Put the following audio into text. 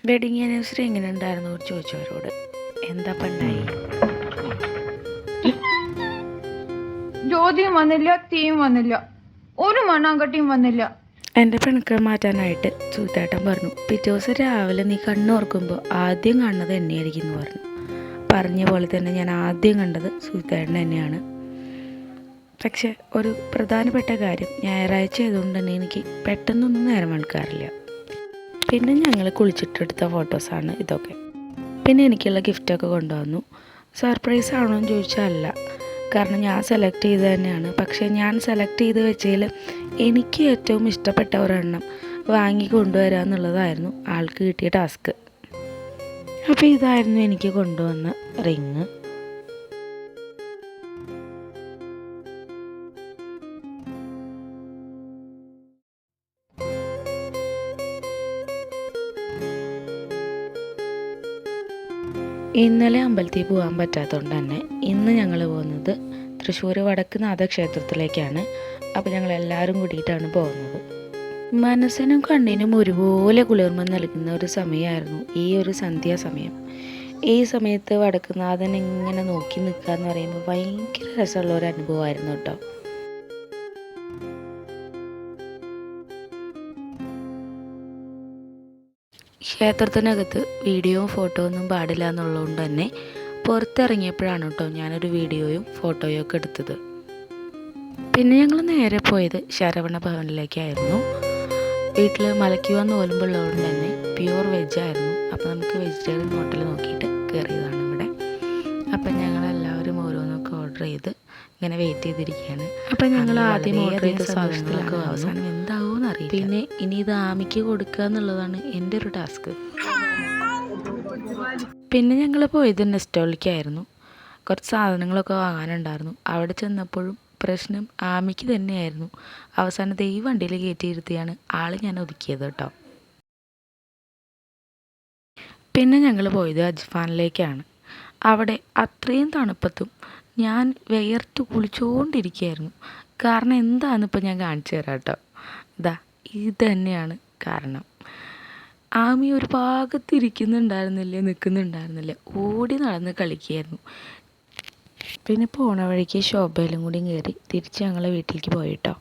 Wedding anniversary എങ്ങനെ ഉണ്ടായിരുന്നു ചോദിച്ചവരോട്. എന്താ പണ്ടായി? ജ്യോതിയും വന്നില്ല, തീയും വന്നില്ല, ഒരു മണ്ണാങ്കട്ടിയും വന്നില്ല. എൻ്റെ പിണക്കം മാറ്റാനായിട്ട് സൂത്തേട്ടൻ പറഞ്ഞു, പിറ്റേ ദിവസം രാവിലെ നീ കണ്ണോർക്കുമ്പോൾ ആദ്യം കാണുന്നത് എന്നെയായിരിക്കും എന്ന് പറഞ്ഞു. പറഞ്ഞ പോലെ തന്നെ ഞാൻ ആദ്യം കണ്ടത് സൂത്തേട്ടൻ തന്നെയാണ്. പക്ഷെ ഒരു പ്രധാനപ്പെട്ട കാര്യം, ഞായറാഴ്ച ആയതുകൊണ്ട് തന്നെ എനിക്ക് പെട്ടെന്നൊന്നും നേരം വെളുക്കാറില്ല. പിന്നെ ഞങ്ങൾ കുളിച്ചിട്ടെടുത്ത ഫോട്ടോസാണ് ഇതൊക്കെ. പിന്നെ എനിക്കുള്ള ഗിഫ്റ്റൊക്കെ കൊണ്ടുവന്നു. സർപ്രൈസ് ആണോ എന്ന് ചോദിച്ചാൽ അല്ല, കാരണം ഞാൻ സെലക്ട് ചെയ്ത് തന്നെയാണ്. പക്ഷേ ഞാൻ സെലക്ട് ചെയ്ത് വെച്ചതിൽ എനിക്ക് ഏറ്റവും ഇഷ്ടപ്പെട്ട ഒരെണ്ണം വാങ്ങി കൊണ്ടുവരിക എന്നുള്ളതായിരുന്നു ആൾക്ക് കിട്ടിയ ടാസ്ക്. അപ്പോൾ ഇതായിരുന്നു എനിക്ക് കൊണ്ടുവന്ന റിങ്. ഇന്നലെ അമ്പലത്തിൽ പോകാൻ പറ്റാത്തതുകൊണ്ട് തന്നെ ഇന്ന് ഞങ്ങൾ പോകുന്നത് തൃശ്ശൂർ വടക്കുംനാഥ ക്ഷേത്രത്തിലേക്കാണ്. അപ്പോൾ ഞങ്ങൾ എല്ലാവരും കൂടിയിട്ടാണ് പോകുന്നത്. മനസ്സിനും കണ്ണിനും ഒരുപോലെ കുളിർമ നൽകുന്ന ഒരു സമയമായിരുന്നു ഈ ഒരു സന്ധ്യാസമയം. ഈ സമയത്ത് വടക്കുംനാഥൻ ഇങ്ങനെ നോക്കി നിൽക്കുക എന്ന് പറയുമ്പോൾ ഭയങ്കര രസമുള്ള ഒരു അനുഭവമായിരുന്നു കേട്ടോ. ക്ഷേത്രത്തിനകത്ത് വീഡിയോയും ഫോട്ടോ ഒന്നും പാടില്ല എന്നുള്ളതുകൊണ്ട് തന്നെ പുറത്തിറങ്ങിയപ്പോഴാണ് കേട്ടോ ഞാനൊരു വീഡിയോയും ഫോട്ടോയും ഒക്കെ എടുത്തത്. പിന്നെ ഞങ്ങൾ നേരെ പോയത് ശരവണ ഭവനിലേക്കായിരുന്നു. വീട്ടിൽ മലയ്ക്ക് വന്ന് ഓലുമ്പുള്ളതുകൊണ്ട് തന്നെ പ്യൂർ വെജായിരുന്നു. അപ്പോൾ നമുക്ക് വെജിറ്റേറിയൻ ഹോട്ടൽ നോക്കിയിട്ട് കയറിയതാണ് ഇവിടെ. അപ്പം ഞങ്ങളെല്ലാവരും ഓരോന്നൊക്കെ ഓർഡർ ചെയ്ത് ഇങ്ങനെ വെയിറ്റ് ചെയ്തിരിക്കുകയാണ്. അപ്പം ഞങ്ങൾ ആദ്യം ഓർഡർ ചെയ്ത സാധനങ്ങളൊക്കെ അവസാനം എന്താവുമെന്ന് അറിയില്ല. പിന്നെ ഇനി ഇത് ആമിക്ക് കൊടുക്കുക എന്നുള്ളതാണ് എൻ്റെ ഒരു ടാസ്ക്. പിന്നെ ഞങ്ങൾ പോയത് നെസ്റ്റോളിക്കായിരുന്നു. കുറച്ച് സാധനങ്ങളൊക്കെ വാങ്ങാനുണ്ടായിരുന്നു. അവിടെ ചെന്നപ്പോഴും പ്രശ്നം ആമിക്ക് തന്നെയായിരുന്നു. അവസാനത്തെ ഈ വണ്ടിയിൽ കയറ്റിയിരുത്തിയാണ് ആൾ ഞാൻ ഒതുക്കിയത് കേട്ടോ. പിന്നെ ഞങ്ങൾ പോയത് അജ്ഫാനിലേക്കാണ്. അവിടെ അത്രയും തണുപ്പത്തും ഞാൻ വിയർത്ത് കുളിച്ചുകൊണ്ടിരിക്കുകയായിരുന്നു. കാരണം എന്താണെന്നിപ്പോൾ ഞാൻ കാണിച്ചു തരാം കേട്ടോ. ഇത് തന്നെയാണ് കാരണം. ആമി ഒരു ഭാഗത്തിരിക്കുന്നുണ്ടായിരുന്നില്ലേ, നിൽക്കുന്നുണ്ടായിരുന്നില്ല, ഓടി നടന്ന് കളിക്കുകയായിരുന്നു. പിന്നെ പോണ വഴിക്ക് ശോഭയിലും കൂടി കയറി തിരിച്ച് ഞങ്ങളെ വീട്ടിലേക്ക് പോയിട്ടോ.